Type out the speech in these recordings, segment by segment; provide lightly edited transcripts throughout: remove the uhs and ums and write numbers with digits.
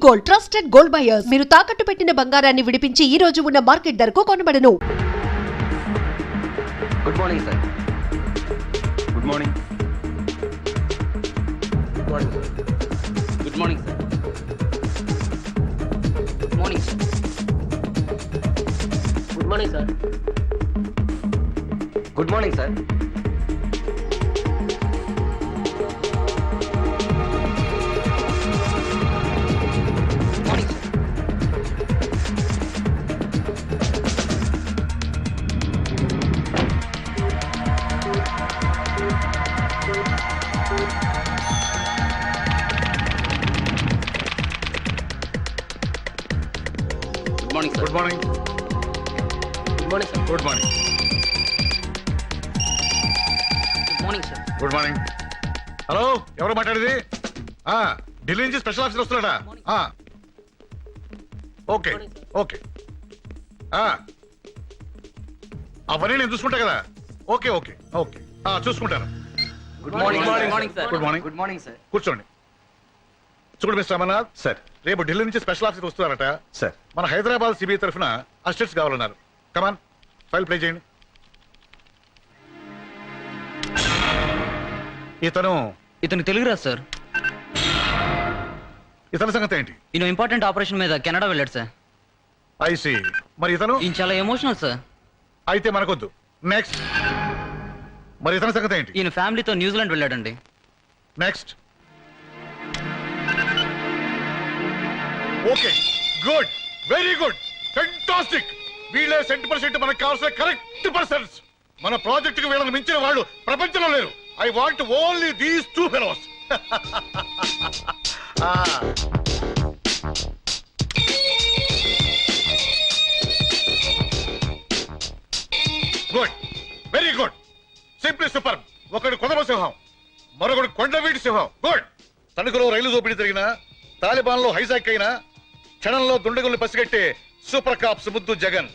Gold, trusted gold buyers. మీరు తాకట్టు పెట్టిన బంగారాన్ని విడిపించి ఈ రోజు ఉన్న మార్కెట్ ధరకు కొనబడను. Good morning sir. Good morning. Good morning sir. Good morning sir. Good morning sir. Good morning sir. Good morning sir. Good morning. Good morning, sir. Good morning. Good morning, sir. Good morning. Hello, ఎవరు మాట్లాడేది? ఢిల్లీ నుంచి special officer వస్తున్నాడా? Okay okay. అవన్నీ నేను చూసుకుంటా కదా. Okay okay okay చూసుకుంటాను. Good morning. Good morning sir. Good morning. Good morning sir. కూర్చోండి. చూడండి మిస్టర్ అమర్నాథ్ సార్, రేపు ఢిల్లీ నుంచి స్పెషల్ ఆఫీసర్ వస్తున్నారట సార్. మన హైదరాబాద్ సిబిఐ తరఫున అసిస్టెంట్స్ కావాలన్నారు. కమాన్, ఫైల్ ప్లే చేయండి. ఇతను తెలుగు రాదు సార్. ఇతని సంగతి ఏంటి? ఈయన ఇంపార్టెంట్ ఆపరేషన్ మీద కెనడా వెళ్ళాడు సార్. ఐసి. మరి ఇతను? ఈయన చాలా ఎమోషనల్ సార్. అయితే మనకొద్దు. నెక్స్ట్. మరి ఇతని సంగతి ఏంటి? ఈయన ఫ్యామిలీతో న్యూజిలాండ్ వెళ్ళాడండి. Next. Okay, good, very good, fantastic. వీళ్ళే 100% మనకు కావాల్సిన కరెక్ట్ పర్సన్స్. మన ప్రాజెక్ట్ కి వీళ్ళని మించిన వాళ్ళు ప్రపంచంలో లేరు. I want only these 2 fellows. Good, very good, simply super. ఒకడు కొదమ సింహం, మరొకడు కొండవీటి సింహం. గుడ్. తణుకులో రైలు దోపిడీ జరిగిన, తాలిబాన్ లో హైజాక్ అయిన, క్షణంలో దుండగుల్ని పసిగట్టే సూపర్ కాప్స్ ముద్దు జగన్.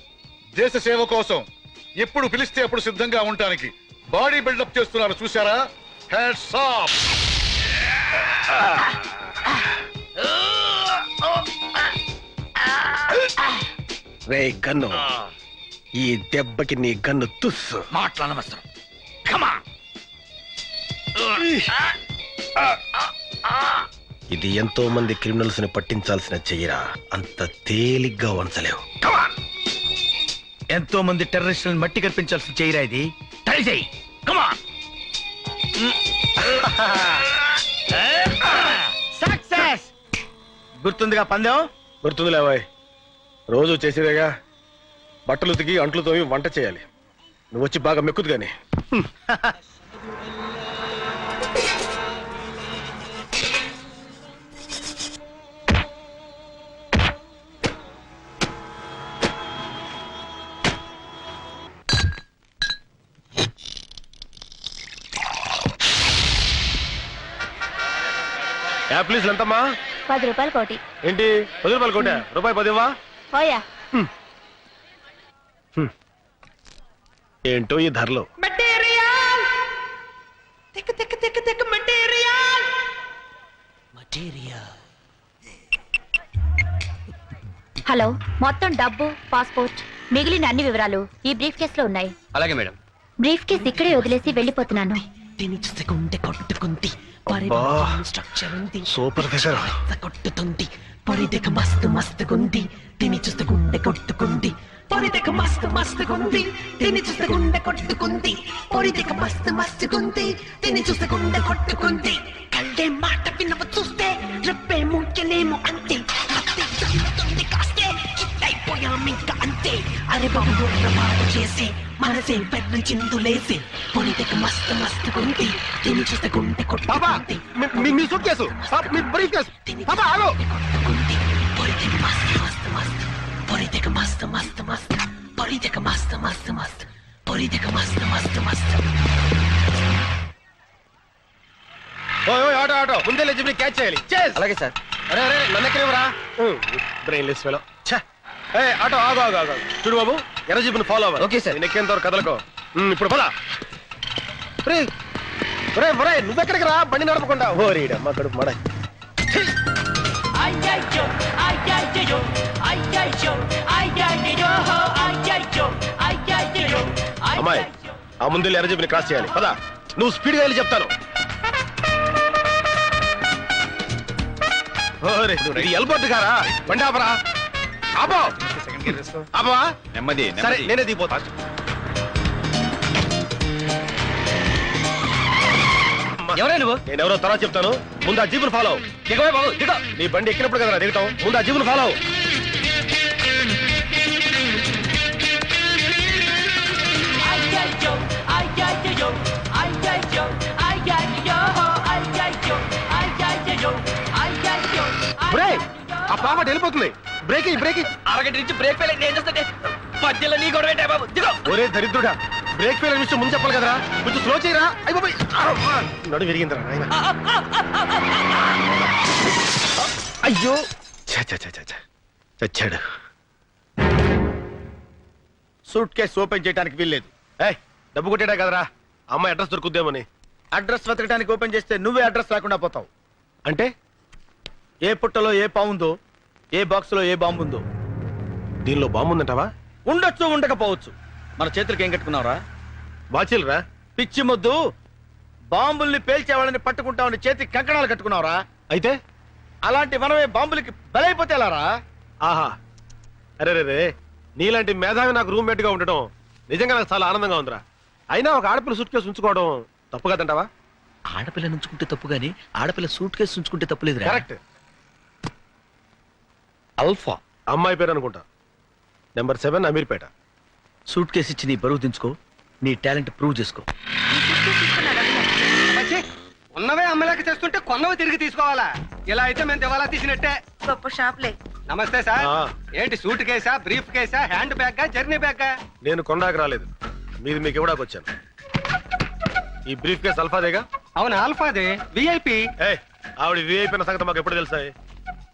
దేశ సేవ కోసం ఎప్పుడు పిలిస్తే అప్పుడు సిద్ధంగా ఉండటానికి బాడీ బిల్డప్ చేస్తున్నారు. చూసారా? Hats off. రే గన్ను, ఈ దెబ్బకి నీ గన్ను తుస్సు. మాట్లాడనవసరం. కమా. ఇది ఎంతో మంది క్రిమినల్స్ ని పట్టించాల్సిన చెయ్యరా. అంత తేలిగ్గా వంచలేవు. ఎంతో మంది టెర్రరిస్టులను మట్టి కనిపించాల్సిన చేయరా ఇది. ట్రై చేయి. కమా. సక్సెస్. గుర్తుందిగా పందెం? గుర్తుంది లేవాయ్, రోజు చేసేదేగా. బట్టలు ఉతికి అంట్లు తోమి వంట చేయాలి. నువ్వు వచ్చి బాగా మెక్కుదు గాని. యాప్లీస్ ఎంతమ్మా? 10 రూపాయలు కోటి. ఏంటి 10 రూపాయలు కోట? రూపాయి 10 ఇవ్వా? పోయా. ఏంటో ఈ ధరలో. హలో, మొత్తం డబ్బు, పాస్పోర్ట్, మిగిలిన అన్ని వివరాలు ఈ బ్రీఫ్ కేస్ లో ఉన్నాయి. అలాగే మేడం. బ్రీఫ్ కేస్ ఇక్కడే వదిలేసి వెళ్ళిపోతున్నాను. Super figure. కొట్టుతుంది పొరిదెక మస్తు మస్తుగుంది. తిని చూస్తే గుండె కొట్టుకుంది. పొరిదెక మస్తు మస్తుగుంది. తిని చూస్తే గుండె కొట్టుకుంది. పొరిదెక మస్తు మస్తుగుంది. తిని చూస్తే గుండె కొట్టుకుంది. కళ్ళే మాట వినవ చూస్తే రెప్పే మూర్చలేము అంతే. అత్తే చల్లుతుంది కాస్తే చుట్టైపోయామింకా అంతే. అరే బాబు ప్రమాదం చేసి మనసే పెద్ద చిందులేసి. పొరిదెక మస్తు మస్తుగుంది. తిని చూస్తే గుండె కొట్టుకుంది. మీ సూట్ కేసు, మీ బ్రీఫ్ కేసు. పాపా ఆగు. పొరిదెక మస్తు మస్తు మస్తు. పొరిదెక మస్తు మస్తు మస్తు. పొరిదెక మస్తు మస్తు మస్తు. పొరిదెక మస్తు మస్తు మస్తు. ఆటో ఆటో ముందే లేచి క్యాచ్ చేయాలి. అలాగే సార్. అరే అరే నన్ను ఎక్కడేవరా? Brainless fellow. ఆటో ఆగు ఆగు ఆగు. చూడు బాబు, ఎర్ర జీపుని ఫాలో అవ్వాలి. Okay sir. నెక్కేంత వరకు కదలకో. ఇప్పుడు పదా. నువ్వెక్కడికి రా, బండి నడపకుండా. ఓ రీడమ్మా కడుపు మడ. అమ్మాయి ఆ ముందు ఎర్ర చెప్పిన క్రాస్ చేయాలి పదా నువ్వు స్పీడ్గా వెళ్ళి చెప్తాను ఎల్బొట్టు కారా బండి ఆపరా ఆపో ఆపవా నెమ్మది సరే నేనే దిగిపోతా ఎవరే నువ్వు? నేనెవరో తర్వాత చెప్తాను ముందు ఆ జీపులు ఫాలో దిగవే బాబు దిగో. నీ బండి ఎక్కినప్పుడు కదా దిగుతాం ముందు ఆ జీపులు ఫాలో ఆ పాప వెళ్ళిపోతుంది బ్రేక్ బ్రేక్ అరగంట నుంచి బ్రేక్ ఫెయిల్ నేను చేస్తుంటే మధ్యలో నీ గొడవ ఏంటే బాబు దిగో. ఒరే దరిద్రుడా బ్రేక్ ఫెయిల్ విషయం ముందు చెప్పాలి కదరా కొంచెం స్లో చేయరా అయిపోయి నడు విరిగిందిరా నాయన అయ్యో చచ్చాడు సూట్ కేసు ఓపెన్ చేయడానికి వీల్లేదు. ఏయ్ డబ్బు కొట్టాడా కదరా అమ్మాయి అడ్రస్ దొరుకుద్దేమని అడ్రస్ వెతకడానికి ఓపెన్ చేస్తే నువ్వే అడ్రస్ రాకుండా పోతావు. అంటే ఏ పుట్టలో ఏ పావుందో, ఏ బాక్స్ లో ఏ బాంబు ఉందో. దీనిలో బాంబు ఉందంటావా ఉండొచ్చు ఉండకపోవచ్చు. మన చేతులకి ఏం కట్టుకున్నావురా? వాచిల్రా పిచ్చి మొద్దు. బాంబుల్ని పేల్చే వాళ్ళని పట్టుకుంటామని చేతికి కంకణాలు కట్టుకున్నావురా? అయితే అలాంటి మనమే బాంబులకి బలైపోతే ఎలారా? ఆహా అరే రే నీలాంటి మేధావి నాకు రూమ్మేట్ గా ఉండడం నిజంగా నాకు చాలా ఆనందంగా ఉందిరా. అయినా ఒక ఆడపిల్ల సూట్ కేసు ఉంచుకోవడం తప్పు కదంటావా? ఆడపిల్ల నుంచుకుంటే తప్పు గాని ఆడపిల్ల సూట్ కేసు ఉంచుకుంటే తప్పులేదు. కరెక్ట్. అల్ఫా అమ్మాయి పేరు అనుకుంటా. నెంబర్ 7 అమీర్పేట. సూట్ కేసు ఇచ్చి నీ బరువు దించుకో, నీ టాలెంట్ ప్రూవ్ చేసుకో. ఉన్నవే అమ్మలేక చేస్తుంటే కొన్నవి తిరిగి తీసుకోవాలా? ఇలా అయితే మేము దివాలా తీసినట్టే. గొప్ప షాప్లే. నమస్తే సార్. ఆ. ఏంటి సూట్ కేసా, బ్రీఫ్ కేసా, హ్యాండ్ బ్యాగ్, జర్నీ బ్యాగ్? నేను కొండాకి రాలేదు, మీది మీకు ఇవ్వడానికి వచ్చాను. ఈ బ్రీఫ్ కేసు అల్ఫాదేగా? అవును ఆల్ఫాదే, విఐపి. ఏ ఆవిడ విఐపీ అన్న సంగతి మాకు ఎప్పుడు తెలుసా?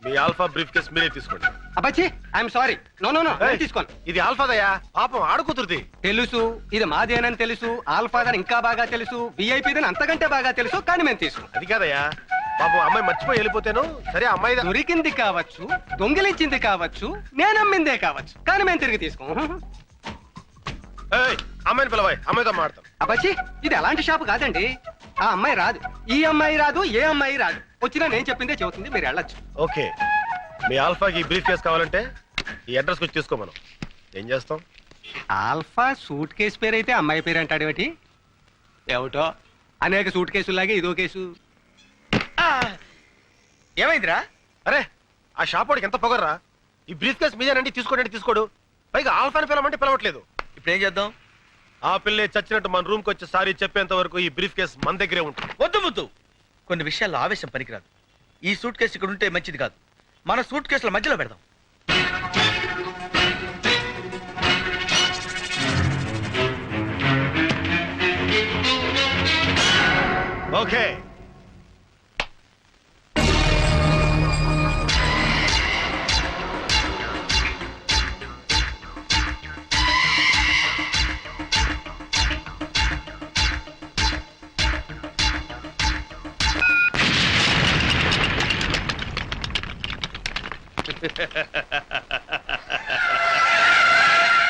మీ ఆల్ఫా బ్రీఫ్ కేసు మీరే తీసుకోండి. అబ్బచ్చి I'm sorry. No no no తీసుకోను. ఇది ఆల్ఫాదయ్యా, పాపం ఆడుకుతురుది. తెలుసు ఇది మాదేనని తెలుసు, ఆల్ఫాదని ఇంకా బాగా తెలుసు, విఐపిదని అంతకంటే బాగా తెలుసు, కానీ మేము తీసుకోం. అది కాదయ్యా, పాపం అమ్మాయి మర్చిపోయి వెళ్ళిపోతాను. సరే అమ్మాయి దొరికింది కావచ్చు, దొంగిలించింది కావచ్చు, నేను అమ్మిందే కావచ్చు, కానీ మేము తిరిగి తీసుకోం. అమ్మాయిని పిలవాయి, అమ్మాయితో మాడతాం. అబ్బచ్చి ఇది అలాంటి షాపు కాదండి. ఆ అమ్మాయి రాదు, ఈ అమ్మాయి రాదు, ఏ అమ్మాయి రాదు. వచ్చినా నేను చెప్పిందే చెబుతుంది, మీరు వెళ్ళొచ్చు. ఓకే, మీ ఆల్ఫాకి బ్రీఫ్ కేసు కావాలంటే ఈ అడ్రస్ వచ్చి తీసుకో. మనం ఏం చేస్తాం? ఆల్ఫా సూట్ కేసు పేరు అయితే అమ్మాయి పేరు అంటాడు ఏమిటి? ఏమిటో అనేక సూట్ కేసులాగే ఇదో కేసు. ఏమైందిరా? అరే ఆ షాప్ వాడికి ఎంత పొగర్రా! ఈ బ్రీఫ్ కేసు మీదేనండి, తీసుకోండి తీసుకోడు. పైగా ఆల్ఫాని పిలవమంటే పిలవట్లేదు. ఇప్పుడు ఏం చేద్దాం? ఆ పిల్లే చచ్చినట్టు మన రూమ్కి వచ్చి సారీ చెప్పేంత వరకు ఈ బ్రీఫ్ కేసు మన దగ్గరే ఉంటుంది. వద్దు ముద్దు, కొన్ని విషయాల్లో ఆవేశం పనికిరాదు. ఈ సూట్ కేసు ఇక్కడ ఉంటే మంచిది కాదు. మన సూట్ కేసుల మధ్యలో పెడదాం. ఓకే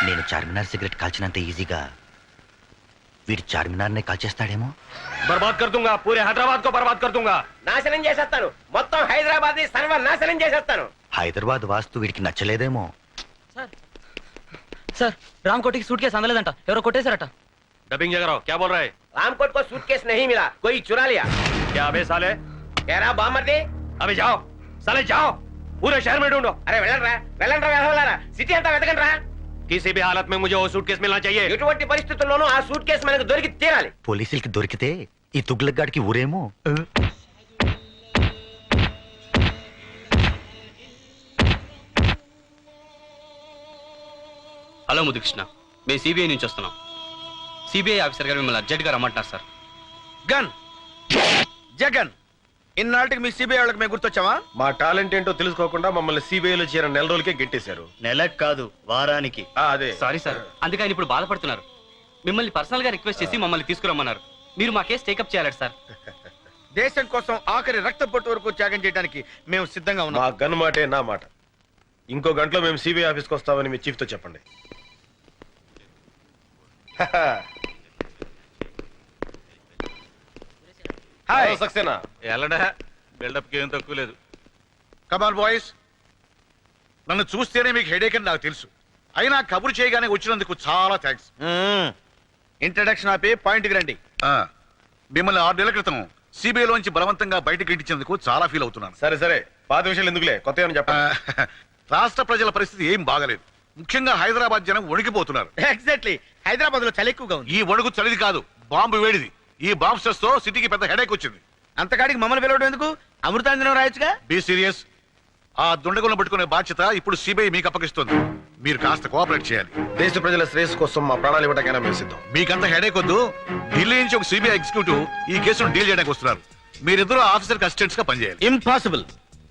నేను చార్మినార్ సిగరెట్ కాల్చినంత ఈజీగా వీడు చార్మినార్ నే కాల్చేస్తాడేమో. బర్బాద్ కర్ దూంగా, పూరే హైదరాబాద్ కో బర్బాద్ కర్ దూంగా. నాశనం చేసేస్తాను, మొత్తం హైదరాబాద్ సర్వనాశనం చేసేస్తాను. హైదరాబాద్ వాస్తు వీడికి నచ్చలేదేమో. సార్ రామ్ కోటికి సూట్ కేసు అందలేదంట, ఎవరో కొట్టేశారట. डबिंग जगह क्या बोल रहा है? रामकोट को सूटकेस नहीं मिला, कोई चुरा लिया. क्या अबे साले? कह रहा बामर्दी. अबे जाओ साले जाओ, पूरे शहर में ढूंढो. अरे వెళ్ళండ్రా సిటీ అంతా వెతకండి రా. किसी भी हालत में मुझे वो सूटकेस मिलना चाहिए. ఎటువంటి పరిస్థితుల్లోనూ ఆ సూట్ కేసు మనకు దొరికి తీరాలి. పోలీసులకి దొరికితే ఈ తుగ్లక్గాడికి ఊరేమో. హలో ముదుకృష్ణ, మేము సిబిఐ నుంచి వస్తున్నాం. సిబిఐ ఆఫీసర్ గారు మిమ్మల్ని అర్జెంట్ గా రమ్మంటున్నారు సార్. గన్ జగన్, ఇన్నాళ్ళకి మీ సిబిఐ వాళ్ళకి మేము గుర్తొచ్చావా? మా టాలెంట్ ఏంటో తెలుసుకోకుండా మమ్మల్ని సిబిఐలో చేరిన నెల రోజులకే గెట్టేశారు. నెలకు కాదు, వారానికి. అదే సారీ సార్, అందుకే ఆయన ఇప్పుడు బాధపడుతున్నారు. మిమ్మల్ని పర్సనల్ గా రిక్వెస్ట్ చేసి మమ్మల్ని తీసుకురమ్మన్నారు. మీరు మా కేసు టేకప్ చేయాలి సార్. దేశం కోసం ఆఖరి రక్త పొట్టు వరకు త్యాగం చేయడానికి మేము సిద్ధంగా మా ఉన్నాం. గన్ మాటే నా మాట. ఇంకో గంటలో మేము సిబిఐ ఆఫీస్కి వస్తామని మీ చీఫ్తో చెప్పండి. హాయ్ సక్సేనా ఎల్లడా బిల్డప్ ఏం తక్కువ లేదు. కమాన్ బాయ్స్, నన్ను చూస్తేనే మీకు హెడేక్ అని నాకు తెలుసు. అయినా కబురు చేయగానే వచ్చినందుకు చాలా థ్యాంక్స్. ఇంట్రడక్షన్ ఆపి పాయింట్కి రండి. మిమ్మల్ని 6 నెలల క్రితం సిబిఐలోంచి బలవంతంగా బయటకు ఇంటించేందుకు చాలా ఫీల్ అవుతున్నాను. సరే సరే, పాత విషయాలు ఎందుకులే, కొత్త ఏమని చెప్పండి. రాష్ట్ర ప్రజల పరిస్థితి ఏం బాగలేదు. ముఖ్యంగా హైదరాబాద్ జనం వణికిపోతున్నారు. ఎగ్జాక్ట్లీ, హైదరాబాద్ లో చలి ఎక్కువగా ఉంది. ఈ వణుకు చలిది కాదు, బాంబు వేడిది. ఈ బాంబ్ స్ట్రెస్ తో సిటీకి పెద్ద హెడేక్ వచ్చింది. అంతకాడికి మమ్మల్ని పిలవడం ఎందుకు? అమృతాంజనం రాయొచ్చుగా. Be serious. ఆ దుండగులను పట్టుకునే బాధ్యత ఇప్పుడు సిబిఐ మీకు అప్పగిస్తుంది. మీరు కాస్త కోఆపరేట్ చేయాలి. దేశ ప్రజల శ్రేయస్సు కోసం మా ప్రాణాలు ఇవ్వడానికైనా మేము సిద్ధం. మీకంత హెడేక్ వద్దు. ఢిల్లీ నుంచి ఒక సిబిఐ ఎగ్జిక్యూటివ్ ఈ కేసును డీల్ చేయడానికి వస్తున్నారు. మీరిద్దరూ ఆఫీసర్ అసిస్టెంట్స్ గా పనిచేయాలి. ఇంపాసిబుల్.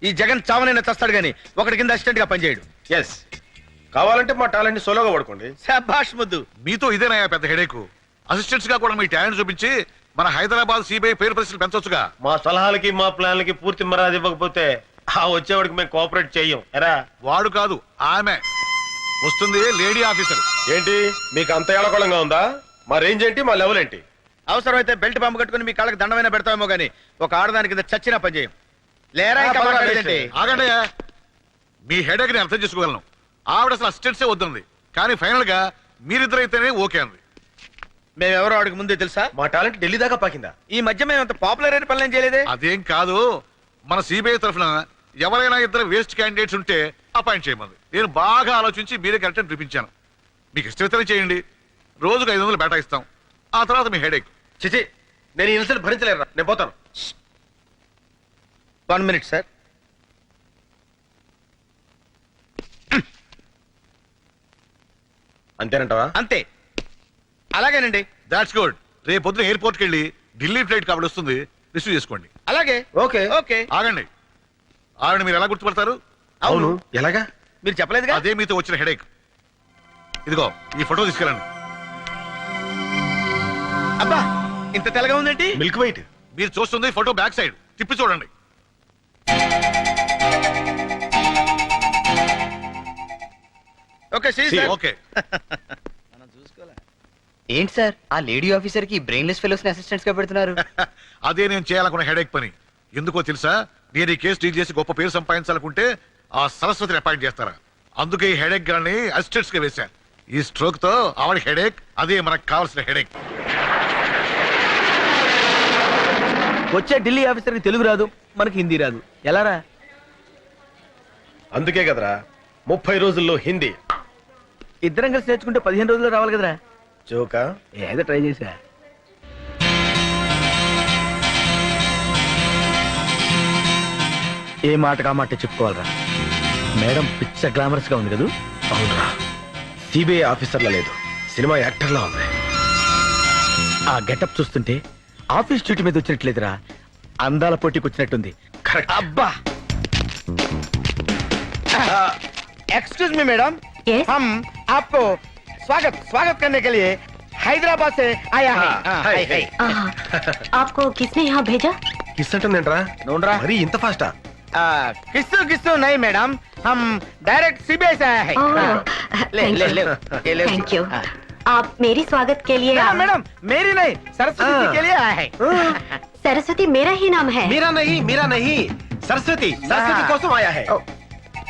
ఈ జగన్ చావనైనా చస్తాడు గానీ ఒకటి కింద అసిస్టెంట్ గా పనిచేయడు. ఎస్, కావాలంటే మా టాలెంట్ ని సోలోగా పడుకోండి. శభాష్ ముద్దు. మీతో ఇదేనా పెద్ద హెడేక్? అసిస్టెంట్స్ గా కూడా మీ టాలెంట్ చూపించి మన హైదరాబాద్ సిబిఐ పేరు ప్రశ్నలు పెంచొచ్చుగా. మా సలహాలకి మా ప్లాన్లకి పూర్తి మర్యాద ఇవ్వకపోతే ఆ వచ్చేవాడికి మేము కోఆపరేట్ చెయ్యం. ఎరా, వాడు కాదు, ఆమె వస్తుంది, లేడీ ఆఫీసర్. ఏంటి మీకు అంత ఏడకోళంగా ఉందా? మా రేంజ్ ఏంటి, మా లెవెల్ ఏంటి? అవసరమైతే బెల్ట్ పంపు కట్టుకుని మీ కాళ్ళకి దండమైనా పెడతామేమో గానీ ఒక ఆడదాని కింద చచ్చినా పనిచేయం. లేరా ఇంకా మాట్లాడేదేంటి? ఆగండి, మీ హెడేక్ ని అర్థం చేసుకోగలను. ఆవిడ అసలు అసిస్టెంట్సే వద్దంది, కానీ ఫైనల్ గా మీరిద్దరైతేనే ఓకే అంది. మేమెవరో ఆడికి ముందే తెలుసా? మా టాలెంట్ ఢిల్లీ దాకా పాకిందా? ఈ మధ్య మేము అంత పాపులర్ అయిన పనులు ఏం చేయలేదే. అదేం కాదు, మన సిబిఐ తరఫున ఎవరైనా ఇద్దరు వేస్ట్ క్యాండిడేట్స్ ఉంటే అపాయింట్ చేయమంది. నేను బాగా ఆలోచించి మీరే కరెక్ట్ అని చూపించాను. మీకు ఇష్టమైతేనే చేయండి. రోజుకు 500 బేటా ఇస్తాం. ఆ తర్వాత మీ హెడేక్. చిచి, నేను ఈ ఇన్సల్ట్ భరించలేరా, నేను పోతాను. 1 minute సార్. అంతేనంటావా? అంతే, అలాగేనండి. That's good. రేపు పొద్దున ఎయిర్పోర్ట్కి వెళ్ళి ఢిల్లీ ఫ్లైట్ కాబట్టి వస్తుంది, రిసీవ్ చేసుకోండి. అలాగే. Okay okay. ఆగండి, ఆవిడ మీరు ఎలా గుర్తుపడతారు? అవును, ఎలాగా? మీరు చెప్పలేదుగా. అదే మీతో వచ్చిన హెడేక్. ఇదిగో ఈ ఫోటో తీసుకెళ్ళండి. అబ్బా, ఇంత తెల్లగా ఉందేంటి? Milk white. మీరు చూస్తుంది ఫోటో బ్యాక్ సైడ్, తిప్పి చూడండి. Okay okay. ఏంటి సార్, ఆ లేడీ ఆఫీసర్ కి బ్రెయిన్లెస్ ఫెలోస్ అసిస్టెంట్స్ గా పెడుతున్నారు? అదే నేను చేయాలనుకున్న హెడేక్ పని. ఎందుకో తెలుసా? నేను ఈ కేసు డీల్ చేసి గొప్ప పేరు సంపాదించాలనుకుంటే ఆ సరస్వతిని అపాయింట్ చేస్తారా? అందుకే ఈ హెడేక్ గాని అసిస్టెంట్స్ గా వేశా. ఈ స్ట్రోక్ తో ఆవిడ హెడేక్, అదే మనకు కావాల్సిన హెడేక్. వచ్చే ఢిల్లీ ఆఫీసర్ కి తెలుగు రాదు, మనకి హిందీ రాదు, ఎలారా? అందుకే కదరా 30 రోజుల్లో హిందీ. ఇద్దరం కలిసి నేర్చుకుంటే 15 రోజుల్లో రావాలి కదరా. జోకా? ఏదో ట్రై చేసా. ఏ మాట కా మాట చెప్పుకోవాలరా. మేడం పిచ్చ గ్లామరస్ గా ఉంది కదా. అవునరా, సిబిఐ ఆఫీసర్లా లేదు, సినిమా యాక్టర్లా ఉంది. ఆ గెటప్ చూస్తుంటే ఆఫీస్ డ్యూటీ మీద వచ్చినట్లేదురా, అందాల పోటీకి వచ్చినట్టుంది. కరెక్ట్. అబ్బా. Excuse me madam, Yes? हम आपको स्वागत स्वागत करने के लिए हैदराबाद से आया है. हाय, हाय. आपको किसने यहाँ भेजा? కిస్ అంటుందేంట్రా? नोनरा మరి ఇంత ఫాస్టా? किस्सू किस्सू नहीं मैडम, हम डायरेक्ट सीबीआई से आया है. ले ले ले ये ले. Thank you. आप मेरी स्वागत के लिए मैडम मैडम मेरी नहीं, सरस्वती जी के लिए आया है. सरस्वती मेरा ही नाम है. మీరా నహీ, మీరా నహీ, సరస్వతి. సరస్వతి కోసం ఆయా హై.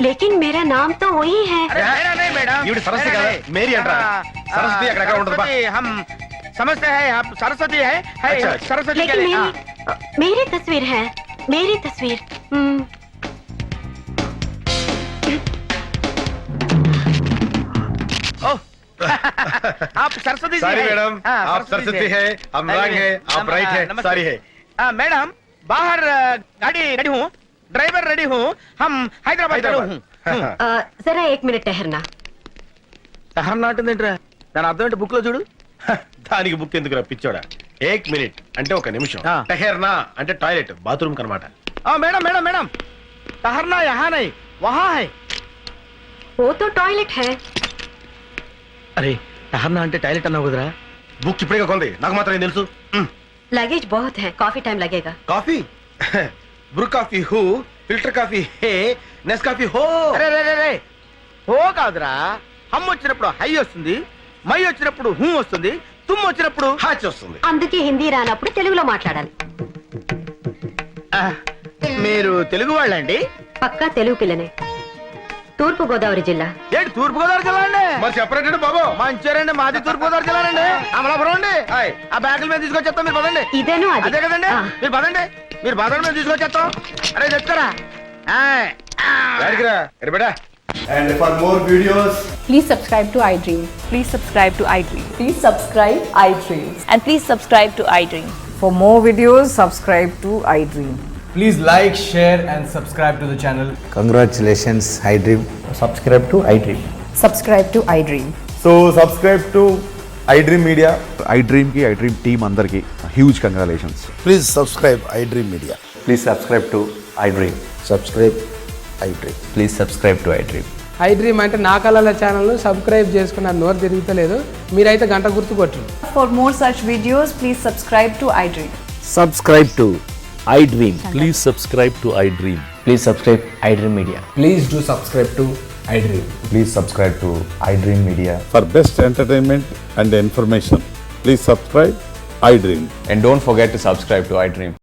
लेकिन मेरा नाम तो वही है. अरे मेरा नहीं मैडम, ఈవిడ సరస్వతి కదా, మేరీ అంటారా? సరస్వతి అక్కడక్కడ ఉంటుంది బా. हम समझते हैं आप सरस्वती है अच्छा, अच्छा. सरस्वती के लेकिन लिए. मेरी तस्वीर है, मेरी तस्वीर. आप सरस्वती जी सारी हैं? मैडम, हाँ, आप सरस्वती जी है, हम रंग है, आप राइट है, नमस्ते. सारी है. मैडम बाहर गाड़ी रेडी हूँ, ड्राइवर रेडी हूँ, हम हैदराबाद रेडी हूँ. जरा 1 मिनट ठहरना. సహనం నాటుందేంట్రా? దాని అర్థం ఏంటి బుక్ లో చూడు. దానికి బుక్ ఎందుకు పిచ్చోడా? 1 మినిట్ అంటే 1 నిమిషం. ఆ. టహెర్నా అంటే టాయిలెట్, బాత్రూమ్ కనమాట. मैडम मैडम मैडम ठहरना यहाँ नहीं, वहाँ है. वो तो टॉयलेट है. అరే ठहरना అంటే టాయిలెట్ అన్నావు కదరా. బుక్ ఇప్పుడే కొంది, నాకు మాత్రం ఏం తెలుసు. लगेज बहुत है, काफी टाइम लगेगा. కాఫీ బ్రూ కాఫీ హూ, ఫిల్టర్ కాఫీ హే, నెస్ కాఫీ హో. అరే రే రే రే హో కాదురా, హమ్ వచ్చినప్పుడు హై వస్తుంది, మై వచ్చినప్పుడు హూ వస్తుంది, తుమ్ము వచ్చినప్పుడు హాచ్ వస్తుంది. అందుకే హిందీ రానప్పుడు తెలుగులో మాట్లాడాలి. ఆ, మీరు తెలుగు వాళ్ళండి? పక్కా తెలుగు పిల్లనే. తూర్పు గోదావరి జిల్లా. ఏంటి తూర్పు గోదావరి జిల్లా అండి? మరి చెప్పరేంటండి బాబు? మంచిర్యాలండి, మాది తూర్పు గోదావరి జిల్లానండి. అమలాపురం అండి. ఆ బ్యాగుల మీద తీసుకొచ్చేస్తాం, మీరు పదండి. ఇదేను అది. అదే కదండి, ఆ. మీరు పదండి, మీరు పదండి, మేము తీసుకొచ్చేస్తాం. అరే తెచ్చుకోరా. And for more videos, Please subscribe to iDream. Please subscribe to iDream. Please subscribe iDream. And please subscribe to iDream. For more videos, subscribe to iDream. Please like, share and subscribe to the channel. Congratulations, iDream. Subscribe to iDream. Subscribe to iDream. So subscribe to iDream Media. iDream ki iDream team andarki huge congratulations. Please subscribe iDream Media. Please subscribe to iDream. Subscribe iDream. Please subscribe to iDream. iDream అంటే నా కళల channel subscribe చేసుకున్న నోరు తిరుగుతలేదు. మీరైతే గంట గుర్తు కొట్టండి. For more such videos, please subscribe to iDream. Subscribe to iDream. Please subscribe to iDream. Please subscribe iDream Media. Please do subscribe to iDream. Please subscribe to iDream Media. for best entertainment and information, please subscribe iDream. And don't forget to subscribe to iDream.